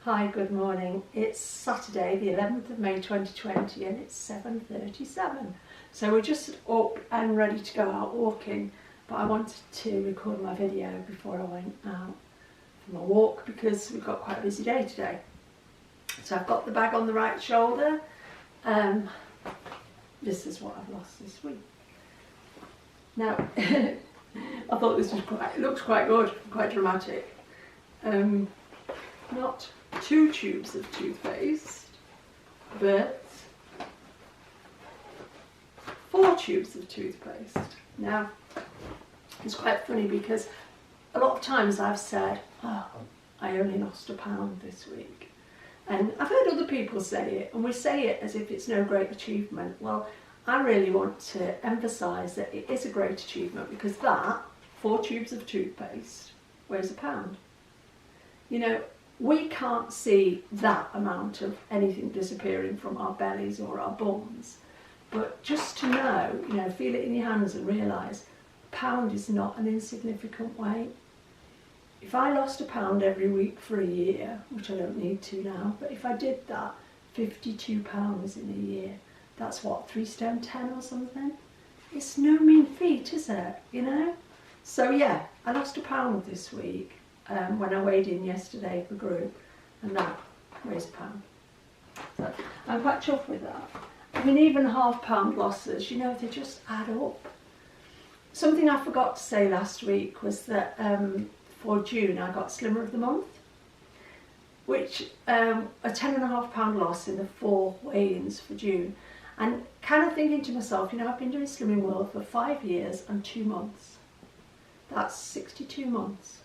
Hi, good morning. It's Saturday the 11th of May 2020 and it's 7:37. So we're just up and ready to go out walking, but I wanted to record my video before I went out for my walk because we've got quite a busy day today. So I've got the bag on the right shoulder. This is what I've lost this week. Now, I thought this was it looks quite good, quite dramatic. Not 2 tubes of toothpaste, but 4 tubes of toothpaste. Now, it's quite funny because a lot of times I've said, oh, I only lost £1 this week. And I've heard other people say it, and we say it as if it's no great achievement. Well, I really want to emphasise that it is a great achievement because that 4 tubes of toothpaste weighs £1. You know, we can't see that amount of anything disappearing from our bellies or our bums, but just to know, you know, feel it in your hands and realise £1 is not an insignificant weight. If I lost £1 every week for a year, which I don't need to now, but if I did that, £52 in a year, that's what, 3 stone 10 or something? It's no mean feat, is it, you know? So yeah, I lost £1 this week. When I weighed in yesterday for group, and that weighs £1. So I'm quite chuffed with that. I mean, even £0.5 losses, you know, they just add up. Something I forgot to say last week was that for June I got Slimmer of the Month, which a £10.5 loss in the 4 weigh-ins for June. And kind of thinking to myself, you know, I've been doing Slimming World for 5 years and 2 months. That's 62 months.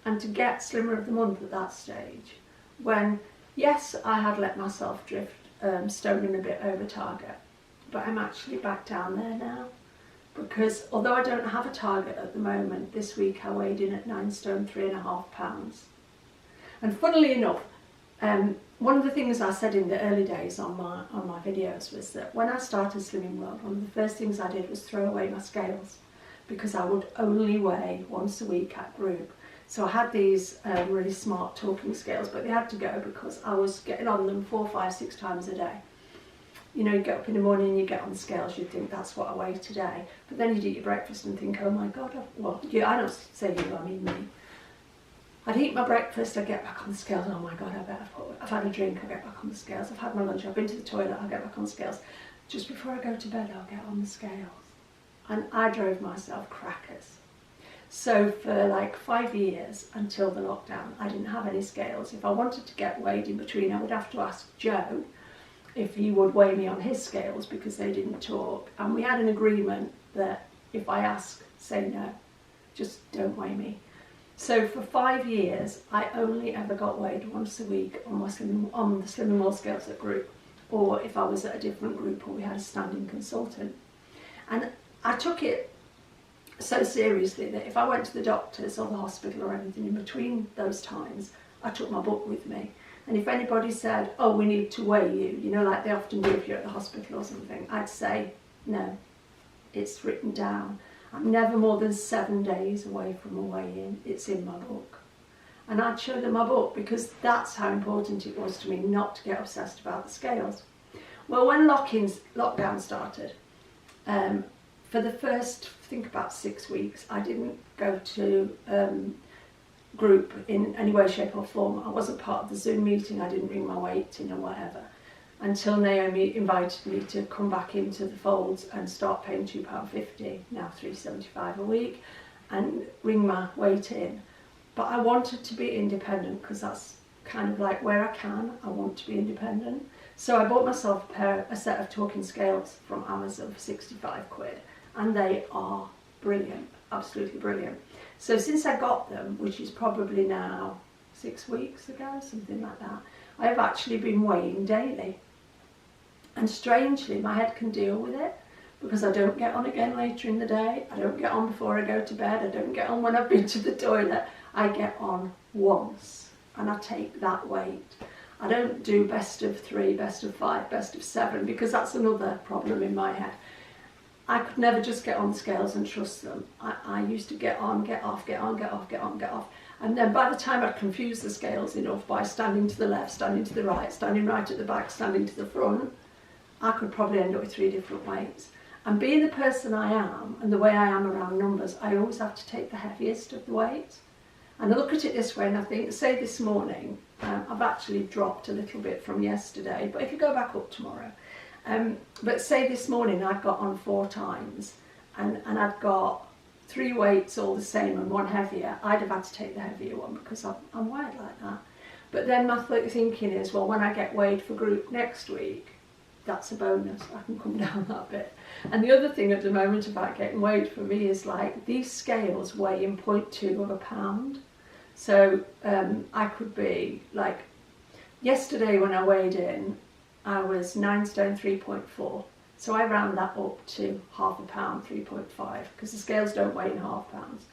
And to get Slimmer of the Month at that stage, when, yes, I had let myself drift, stoning a bit over target, but I'm actually back down there now. Because although I don't have a target at the moment, this week I weighed in at 9 stone 3.5 pounds. And funnily enough, one of the things I said in the early days on my videos was that when I started Slimming World, one of the first things I did was throw away my scales, because I would only weigh once a week at group. So I had these really smart talking scales, but they had to go because I was getting on them 4, 5, 6 times a day. You know, you get up in the morning and you get on the scales, you'd think that's what I weigh today. But then you'd eat your breakfast and think, oh my God, I don't say you, I mean me. I'd eat my breakfast, I'd get back on the scales, oh my God, I've had a drink, I'll get back on the scales. I've had my lunch, I've been to the toilet, I'll get back on the scales. Just before I go to bed, I'll get on the scales. And I drove myself crackers. So for like 5 years until the lockdown, I didn't have any scales. If I wanted to get weighed in between, I would have to ask Joe if he would weigh me on his scales because they didn't talk. And we had an agreement that if I ask, say no, just don't weigh me. So for 5 years, I only ever got weighed once a week on the Slimming World scales at group, or if I was at a different group or we had a standing consultant. And I took it so seriously that if I went to the doctors or the hospital or anything in between those times, I took my book with me. And if anybody said, oh, we need to weigh you, you know, like they often do if you're at the hospital or something, I'd say, no, it's written down. I'm never more than 7 days away from a weigh-in. It's in my book. And I'd show them my book because that's how important it was to me not to get obsessed about the scales. Well, when lockdown started, for the first, I think about 6 weeks, I didn't go to group in any way, shape or form. I wasn't part of the Zoom meeting, I didn't bring my weight in or whatever, until Naomi invited me to come back into the folds and start paying £2.50, now £3.75 a week, and bring my weight in. But I wanted to be independent because that's kind of like where I can, I want to be independent. So I bought myself a set of talking scales from Amazon for 65 quid. And they are brilliant, absolutely brilliant. So since I got them, which is probably now 6 weeks ago, something like that, I have actually been weighing daily. And strangely, my head can deal with it because I don't get on again later in the day. I don't get on before I go to bed. I don't get on when I've been to the toilet. I get on once and I take that weight. I don't do best of 3, best of 5, best of 7 because that's another problem in my head. I could never just get on scales and trust them. I used to get on, get off, get on, get off, get on, get off. And then by the time I'd confused the scales enough by standing to the left, standing to the right, standing right at the back, standing to the front, I could probably end up with 3 different weights. And being the person I am, and the way I am around numbers, I always have to take the heaviest of the weights. And I look at it this way and I think, say this morning, I've actually dropped a little bit from yesterday, but it could go back up tomorrow. But say this morning I'd got on 4 times and I'd got 3 weights all the same and 1 heavier, I'd have had to take the heavier one because I'm wired like that. But then my thinking is, well, when I get weighed for group next week, that's a bonus, I can come down that bit. And the other thing at the moment about getting weighed for me is like these scales weigh in 0.2 of a pound. So I could be like, yesterday when I weighed in, I was 9 stone 3.4. So I round that up to half a pound, 3.5, because the scales don't weigh in half pounds.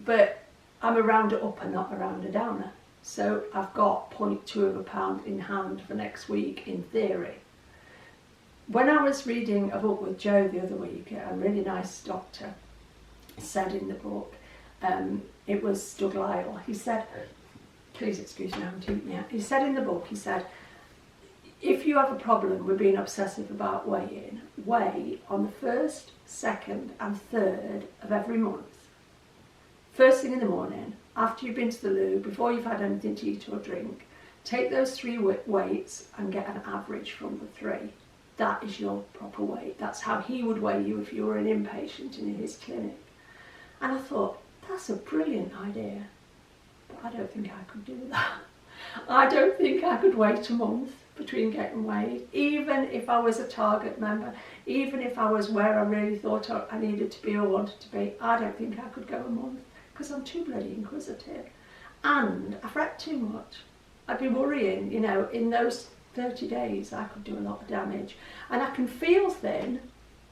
But I'm a rounder upper, not a rounder downer. So I've got 0.2 of a pound in hand for next week, in theory. When I was reading a book with Joe the other week, a really nice doctor said in the book, it was Doug Lyle, he said, please excuse me, I haven't eaten yet. He said in the book, he said, if you have a problem with being obsessive about weighing, weigh on the 1st, 2nd and 3rd of every month. First thing in the morning, after you've been to the loo, before you've had anything to eat or drink, take those 3 weights and get an average from the 3. That is your proper weight. That's how he would weigh you if you were an inpatient in his clinic. And I thought, that's a brilliant idea, but I don't think I could do that. I don't think I could wait a month between getting weighed, even if I was a Target member, even if I was where I really thought I needed to be or wanted to be. I don't think I could go a month because I'm too bloody inquisitive. And I fret too much. I'd be worrying, you know, in those 30 days I could do a lot of damage. And I can feel thin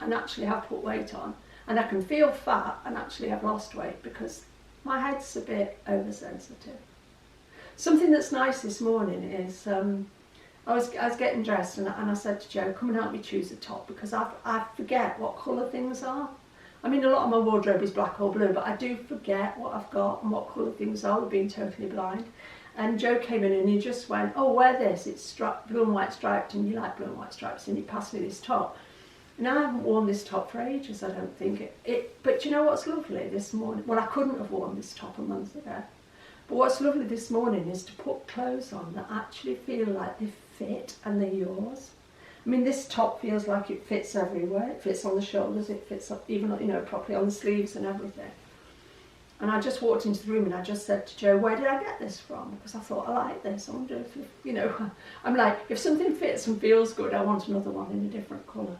and actually have put weight on. And I can feel fat and actually have lost weight because my head's a bit oversensitive. Something that's nice this morning is I was getting dressed and I said to Joe, come and help me choose a top because I forget what colour things are. I mean, a lot of my wardrobe is black or blue, but I do forget what I've got and what colour things are with being totally blind. And Joe came in and he just went, oh, wear this, it's blue and white striped and you like blue and white stripes, and he passed me this top. And I haven't worn this top for ages, I don't think. But you know what's lovely this morning? Well, I couldn't have worn this top a month ago. But what's lovely this morning is to put clothes on that actually feel like they fit and they're yours. I mean, this top feels like it fits everywhere. It fits on the shoulders, it fits up, even, you know, properly on the sleeves and everything. And I just walked into the room and I just said to Joe, where did I get this from? Because I thought, I like this. I wonder if, you know, I'm like, if something fits and feels good, I want another one in a different colour.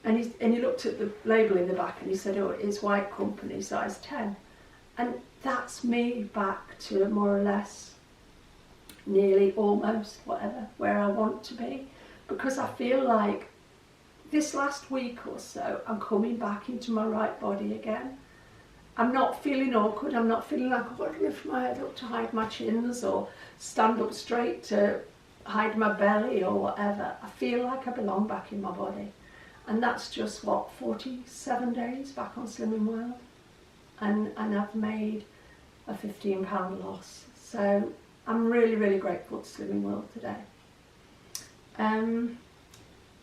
And he looked at the label in the back and he said, oh, it's White Company, size 10. And that's me back to more or less, nearly, almost, whatever, where I want to be. Because I feel like this last week or so, I'm coming back into my right body again. I'm not feeling awkward, I'm not feeling like I've got to lift my head up to hide my chins or stand up straight to hide my belly or whatever. I feel like I belong back in my body. And that's just, what, 47 days back on Slimming World? And I've made a £15 loss. So I'm really, really grateful to Slimming World today.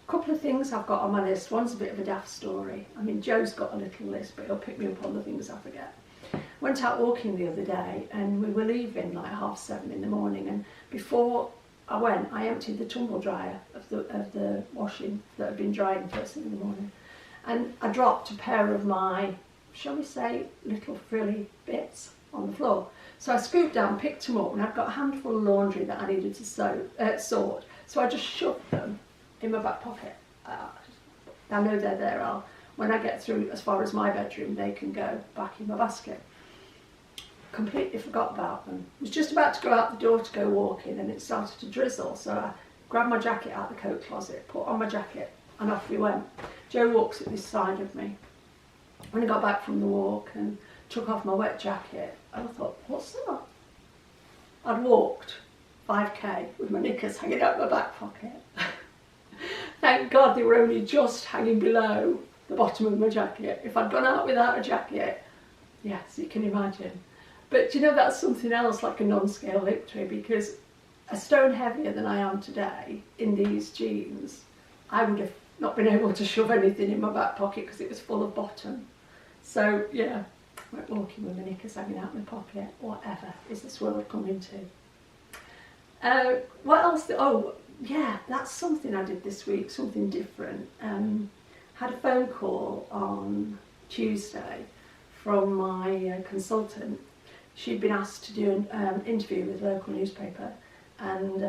Couple of things I've got on my list. One's a bit of a daft story. I mean, Joe's got a little list, but he'll pick me up on the things I forget. Went out walking the other day and we were leaving like 7:30 in the morning, and before I went, I emptied the tumble dryer of the washing that had been drying first thing in the morning, and I dropped a pair of my, shall we say, little frilly bits on the floor. So I scooped down, picked them up, and I've got a handful of laundry that I needed to sort. So I just shoved them in my back pocket. I know they're there. When I get through as far as my bedroom, they can go back in my basket. Completely forgot about them. I was just about to go out the door to go walking and it started to drizzle, so I grabbed my jacket out of the coat closet, put on my jacket, and off we went. Joe walks at this side of me. When I got back from the walk and took off my wet jacket, and I thought, what's that? I'd walked 5k with my knickers hanging out my back pocket. Thank God they were only just hanging below the bottom of my jacket. If I'd gone out without a jacket, yes, you can imagine. But you know, that's something else, like a non-scale victory, because a stone heavier than I am today in these jeans, I would have not been able to shove anything in my back pocket because it was full of bottom. So yeah, I went walking with my knickers hanging out in my pocket. Whatever is this world coming to? What else? Oh yeah, that's something I did this week, something different. Had a phone call on Tuesday from my consultant. She'd been asked to do an interview with a local newspaper, and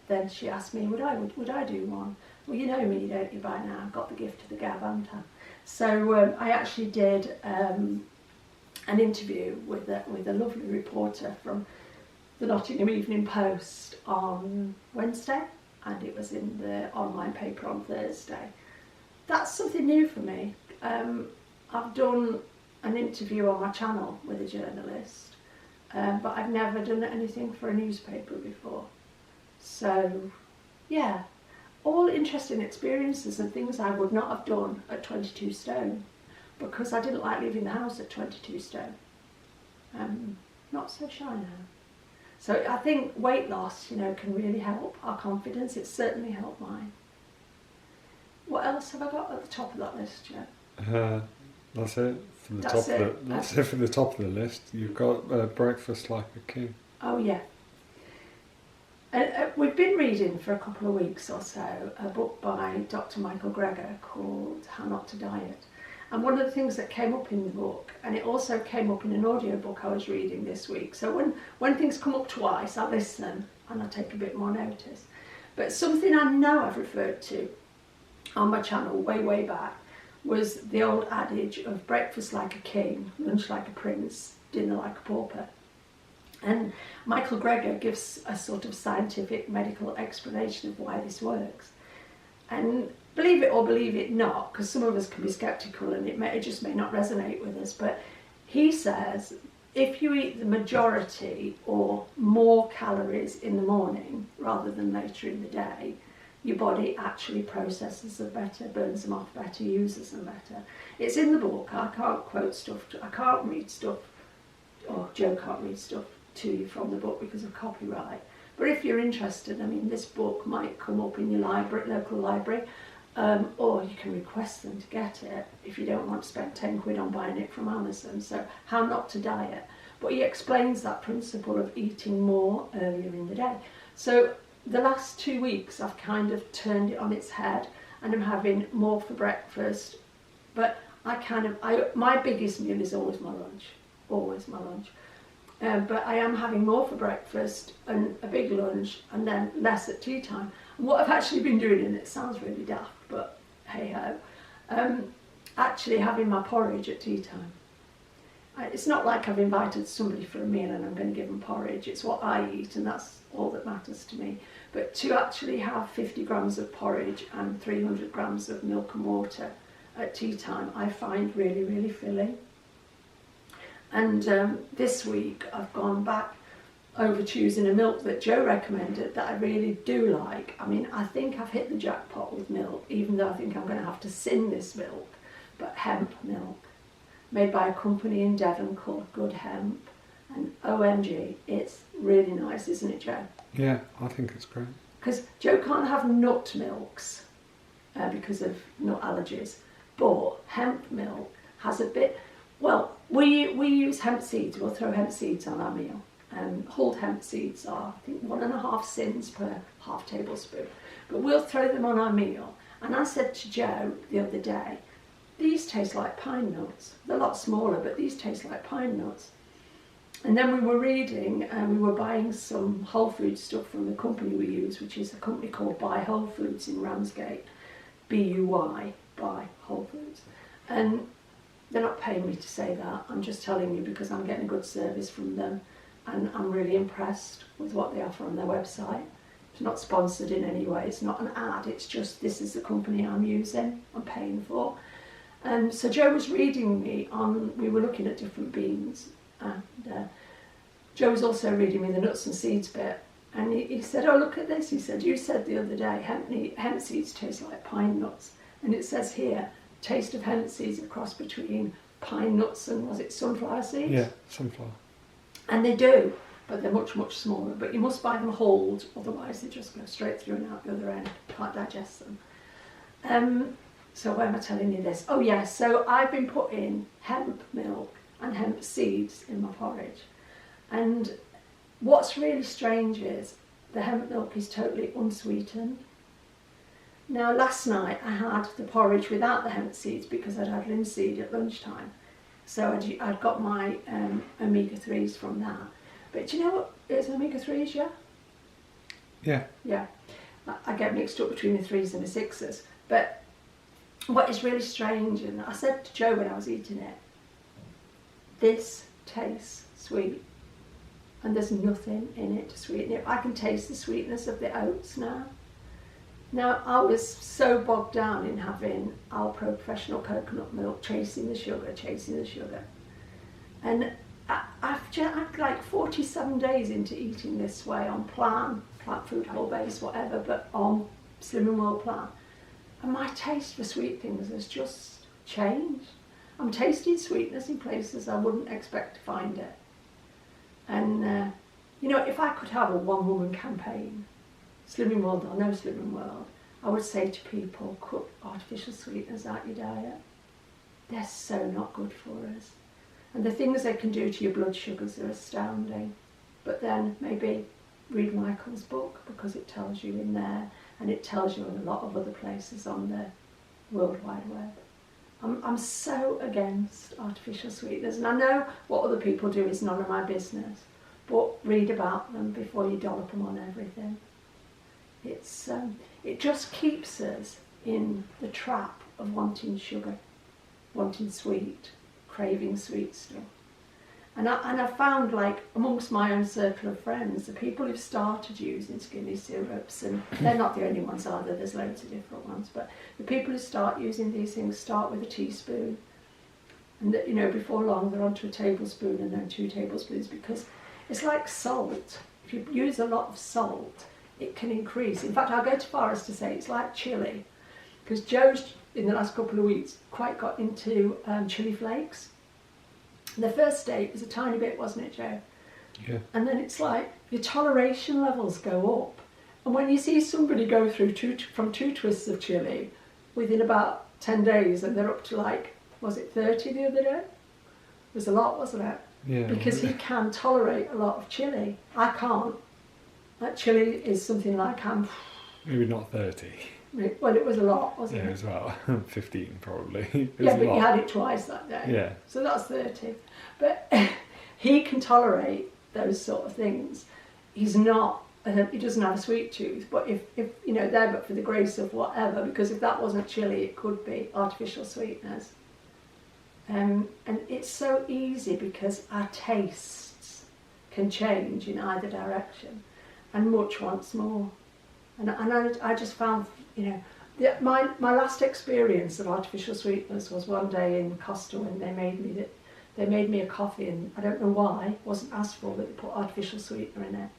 then she asked me, would I do one? Well, you know me, don't you, by now? I've got the gift of the gab, haven't I? So I actually did an interview with a lovely reporter from the Nottingham Evening Post on Wednesday, and it was in the online paper on Thursday. That's something new for me. I've done an interview on my channel with a journalist, but I've never done anything for a newspaper before. So yeah, all interesting experiences and things I would not have done at 22 stone, because I didn't like leaving the house at 22 stone. Not so shy now. So I think weight loss, you know, can really help our confidence. It's certainly helped mine. What else have I got at the top of that list, Joe? That's it from the top. That's it from the top of the list. You've got Breakfast Like a King. Oh yeah. We've been reading for a couple of weeks or so a book by Dr. Michael Greger called How Not to Diet. And one of the things that came up in the book, and it also came up in an audiobook I was reading this week, so when things come up twice, I listen and I take a bit more notice. But something I know I've referred to on my channel way back was the old adage of breakfast like a king, lunch like a prince, dinner like a pauper. And Michael Greger gives a sort of scientific medical explanation of why this works. And believe it or believe it not, because some of us can be sceptical and it just may not resonate with us, but he says if you eat the majority or more calories in the morning rather than later in the day, your body actually processes them better, burns them off better, uses them better. It's in the book. I can't quote stuff, I can't read stuff, or Joe can't read stuff to you from the book because of copyright. But if you're interested, I mean, this book might come up in your library, local library, or you can request them to get it if you don't want to spend 10 quid on buying it from Amazon. So How Not to Diet. But he explains that principle of eating more earlier in the day. So the last 2 weeks I've kind of turned it on its head, and I'm having more for breakfast, but my biggest meal is always my lunch. But I am having more for breakfast and a big lunch, and then less at tea time. And what I've actually been doing, and it sounds really daft, but hey ho, actually having my porridge at tea time. It's not like I've invited somebody for a meal and I'm going to give them porridge. It's what I eat, and that's all that matters to me. But to actually have 50 grams of porridge and 300 grams of milk and water at tea time, I find really filling. And this week I've gone back over choosing a milk that Joe recommended that I really do like. I mean, I think I've hit the jackpot with milk, even though I think I'm going to have to sin this milk, but hemp milk, made by a company in Devon called Good Hemp. And OMG, it's really nice, isn't it, Joe? Yeah, I think it's great. Because Joe can't have nut milks because of nut allergies, but hemp milk has a bit. Well, we use hemp seeds. We'll throw hemp seeds on our meal. Hulled hemp seeds are, I think, 1.5 sins per half tablespoon. But we'll throw them on our meal. And I said to Joe the other day, these taste like pine nuts. They're a lot smaller, but these taste like pine nuts. And then we were reading, and we were buying some Whole Foods stuff from the company we use, which is a company called Buy Whole Foods in Ramsgate. B-U-Y, Buy Whole Foods. And they're not paying me to say that. I'm just telling you because I'm getting a good service from them, and I'm really impressed with what they offer on their website. It's not sponsored in any way. It's not an ad. It's just, this is the company I'm using, I'm paying for. And so Joe was reading me on, we were looking at different beans, and Joe was also reading me the nuts and seeds bit. And he said, oh, look at this. He said, you said the other day hemp seeds taste like pine nuts. And it says here, taste of hemp seeds, a cross between pine nuts and, was it sunflower seeds? Yeah, sunflower. And they do, but they're much, much smaller. But you must buy them whole, otherwise they just go straight through and out the other end. Can't digest them. So why am I telling you this? Oh yes, so I've been putting hemp milk and hemp seeds in my porridge. And what's really strange is the hemp milk is totally unsweetened. Now last night I had the porridge without the hemp seeds because I'd had linseed at lunchtime. So I'd got my omega-3s from that. But do you know what is omega-3s, yeah? Yeah. Yeah. I get mixed up between the 3s and the 6s. But what is really strange, and I said to Joe when I was eating it, this tastes sweet. And there's nothing in it to sweeten it. I can taste the sweetness of the oats now. Now, I was so bogged down in having Alpro Professional Coconut Milk, chasing the sugar. And I'm like 47 days into eating this way on plant food, whole base, whatever, but on Slimming World plan. And my taste for sweet things has just changed. I'm tasting sweetness in places I wouldn't expect to find it. And, you know, if I could have a one-woman campaign, Slimming World or no Slimming World, I would say to people, cut artificial sweeteners out your diet. They're so not good for us. And the things they can do to your blood sugars are astounding. But then maybe read Michael's book, because it tells you in there, and it tells you in a lot of other places on the World Wide Web. I'm so against artificial sweeteners, and I know what other people do is none of my business, but read about them before you dollop them on everything. It just keeps us in the trap of wanting sugar, wanting sweet, craving sweet stuff. And I found, like, amongst my own circle of friends, the people who've started using skinny syrups, and they're not the only ones either, there's loads of different ones, but the people who start using these things start with a teaspoon. And, you know, before long they're onto a tablespoon and then 2 tablespoons, because it's like salt. If you use a lot of salt, it can increase. In fact, I'll go too far as to say it's like chilli, because Joe's, in the last couple of weeks, quite got into chilli flakes. The first day it was a tiny bit, wasn't it, Joe? Yeah. And then it's like your toleration levels go up. And when you see somebody go through from 2 twists of chilli within about 10 days, and they're up to, like, was it 30 the other day? It was a lot, wasn't it? Yeah. Because he can tolerate a lot of chilli. I can't. Like, chilli is something like Maybe not 30. Well, it was a lot, wasn't Yeah, it? it was about 15 probably. Yeah, but you had it twice that day. Yeah. So that's 30. But he can tolerate those sort of things. He's not, he doesn't have a sweet tooth, but if you know, there but for the grace of whatever, because if that wasn't chili, it could be artificial sweeteners. And it's so easy because our tastes can change in either direction, and much wants more. And I just found, you know, my last experience of artificial sweeteners was one day in Costa when they made me a coffee, and I don't know why, it wasn't asked for, but they put artificial sweetener in it.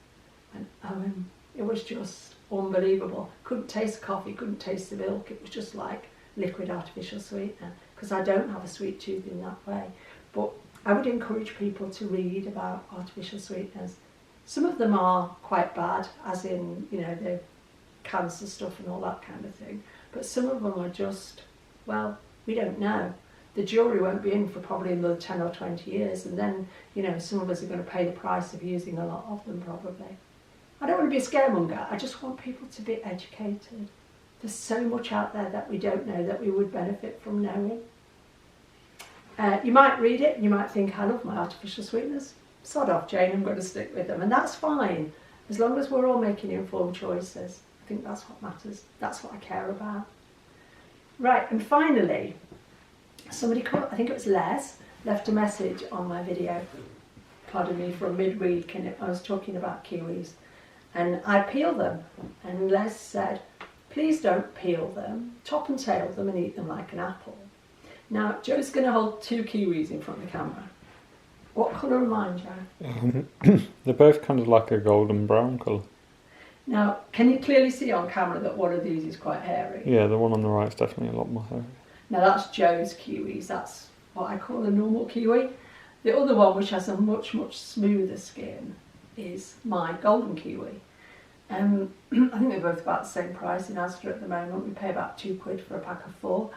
And it was just unbelievable. Couldn't taste the coffee, couldn't taste the milk, it was just like liquid artificial sweetener, because I don't have a sweet tooth in that way. But I would encourage people to read about artificial sweeteners. Some of them are quite bad, as in, you know, the cancer stuff and all that kind of thing. But some of them are just, well, we don't know. The jury won't be in for probably another 10 or 20 years, and then, you know, some of us are going to pay the price of using a lot of them probably. I don't want to be a scaremonger, I just want people to be educated. There's so much out there that we don't know that we would benefit from knowing. You might read it and you might think, I love my artificial sweeteners. Sod off, Jane, I'm going to stick with them. And that's fine, as long as we're all making informed choices. I think that's what matters. That's what I care about. Right, and finally, somebody called, I think it was Les, left a message on my video, pardon me, from midweek, and I was talking about kiwis. And I peel them, and Les said, please don't peel them, top and tail them and eat them like an apple. Now, Joe's going to hold 2 kiwis in front of the camera. What colour are mine, Joe? They're both kind of like a golden brown colour. Now, can you clearly see on camera that one of these is quite hairy? Yeah, the one on the right is definitely a lot more hairy. Now that's Joe's kiwis, that's what I call a normal kiwi. The other one, which has a much, much smoother skin, is my golden kiwi. I think they're both about the same price in Asda at the moment. We pay about £2 for a pack of 4.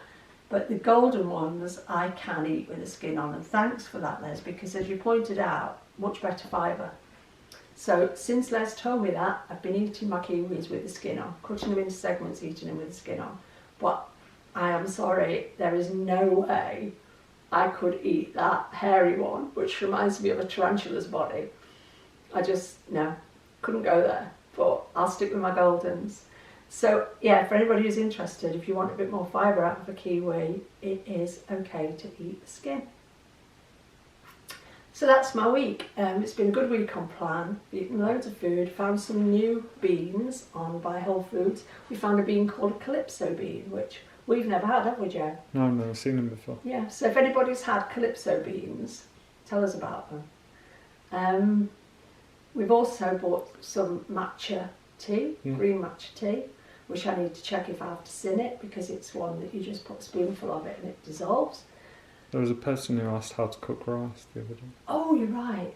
But the golden ones I can eat with the skin on, and thanks for that, Les, because as you pointed out, much better fibre. So since Les told me that, I've been eating my kiwis with the skin on, cutting them into segments, eating them with the skin on. But I am sorry, there is no way I could eat that hairy one, which reminds me of a tarantula's body. No, couldn't go there. But I'll stick with my goldens. So yeah, for anybody who's interested, if you want a bit more fibre out of a kiwi, it is okay to eat the skin. So that's my week. It's been a good week on plan. Eaten loads of food, found some new beans on Buy Whole Foods. We found a bean called a Calypso bean, which we've never had, have we, Joe? No, I've never seen them before. Yeah, so if anybody's had Calypso beans, tell us about them. We've also bought some matcha tea, green matcha tea, which I need to check if I have to sin it, because it's one that you just put a spoonful of it and it dissolves. There was a person who asked how to cook rice the other day. Oh, you're right.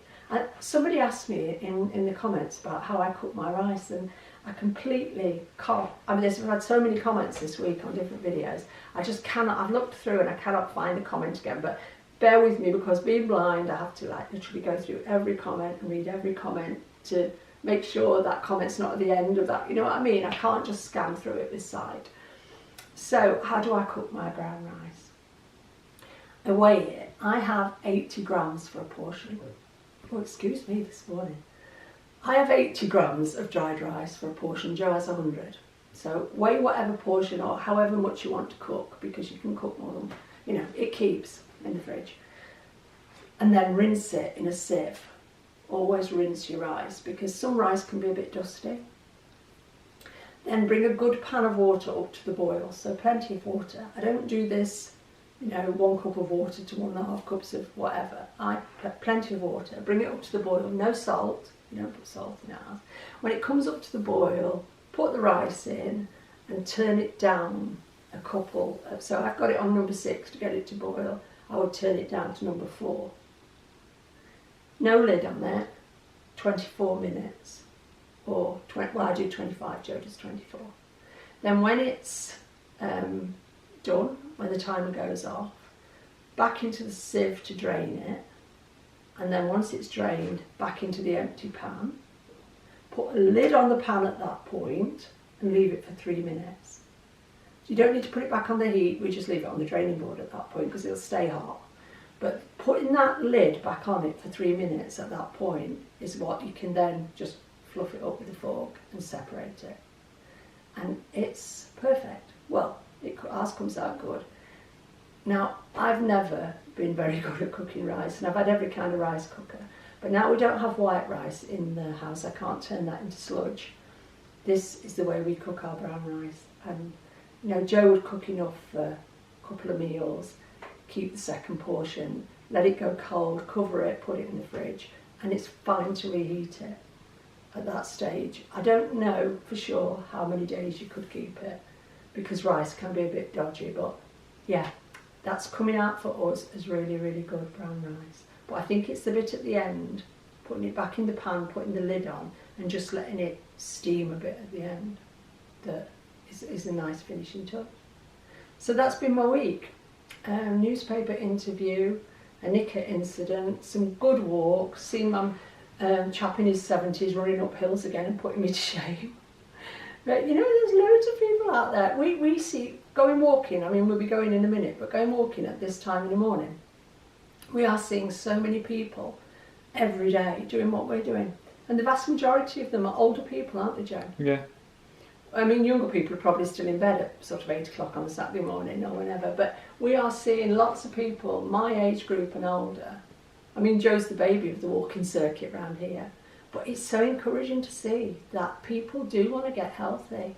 Somebody asked me in the comments about how I cook my rice, and I completely can't. I mean, I've had so many comments this week on different videos. I just cannot. I've looked through and I cannot find the comment again. But bear with me, because being blind, I have to literally go through every comment and read every comment to make sure that comment's not at the end of that. You know what I mean? I can't just scan through it this side. So how do I cook my brown rice? I weigh it. I have 80 grams for a portion. Oh, excuse me, this morning. I have 80 grams of dried rice for a portion. Joe has 100. So weigh whatever portion or however much you want to cook, because you can cook more than, it keeps in the fridge. And then rinse it in a sieve. Always rinse your rice, because some rice can be a bit dusty. Then bring a good pan of water up to the boil, so plenty of water. I don't do this, 1 cup of water to 1.5 cups of whatever. I put plenty of water, bring it up to the boil, no salt, you don't put salt in ours. When it comes up to the boil, put the rice in and turn it down a couple. So I've got it on number 6 to get it to boil. I would turn it down to number 4. No lid on it, 24 minutes, or I do 25, Joe does 24. Then when it's done, when the timer goes off, back into the sieve to drain it, and then once it's drained, back into the empty pan. Put a lid on the pan at that point and leave it for 3 minutes. So you don't need to put it back on the heat, we just leave it on the draining board at that point because it'll stay hot. But putting that lid back on it for 3 minutes at that point is what you can then just fluff it up with a fork and separate it. And it's perfect. Well, ours comes out good. Now, I've never been very good at cooking rice, and I've had every kind of rice cooker. But now we don't have white rice in the house. I can't turn that into sludge. This is the way we cook our brown rice. And, Joe would cook enough for a couple of meals, keep the second portion, let it go cold, cover it, put it in the fridge, and it's fine to reheat it at that stage. I don't know for sure how many days you could keep it, because rice can be a bit dodgy, but yeah, that's coming out for us as really, really good brown rice. But I think it's the bit at the end, putting it back in the pan, putting the lid on, and just letting it steam a bit at the end, that is a nice finishing touch. So that's been my week. Newspaper interview, a knicker incident, some good walks, seen Mum chap in his 70s running up hills again and putting me to shame. But there's loads of people out there. We see, going walking, we'll be going in a minute, but going walking at this time in the morning, we are seeing so many people every day doing what we're doing. And the vast majority of them are older people, aren't they, Joe? Yeah. Younger people are probably still in bed at sort of 8 o'clock on a Saturday morning or whenever, but we are seeing lots of people, my age group and older. Joe's the baby of the walking circuit around here, but it's so encouraging to see that people do want to get healthy.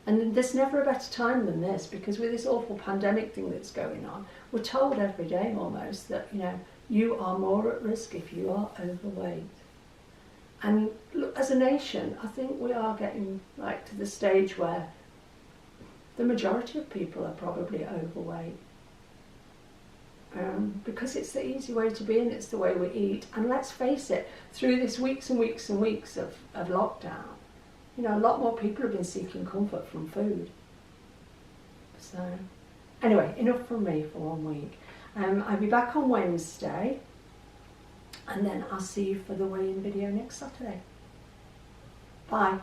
And there's never a better time than this, because with this awful pandemic thing that's going on, we're told every day almost that, you are more at risk if you are overweight. And look, as a nation, I think we are getting to the stage where the majority of people are probably overweight. because it's the easy way to be and it's the way we eat. And let's face it, through this weeks and weeks and weeks of lockdown, you know, a lot more people have been seeking comfort from food. So anyway, enough from me for 1 week. I'll be back on Wednesday, and then I'll see you for the weigh-in video next Saturday. Bye.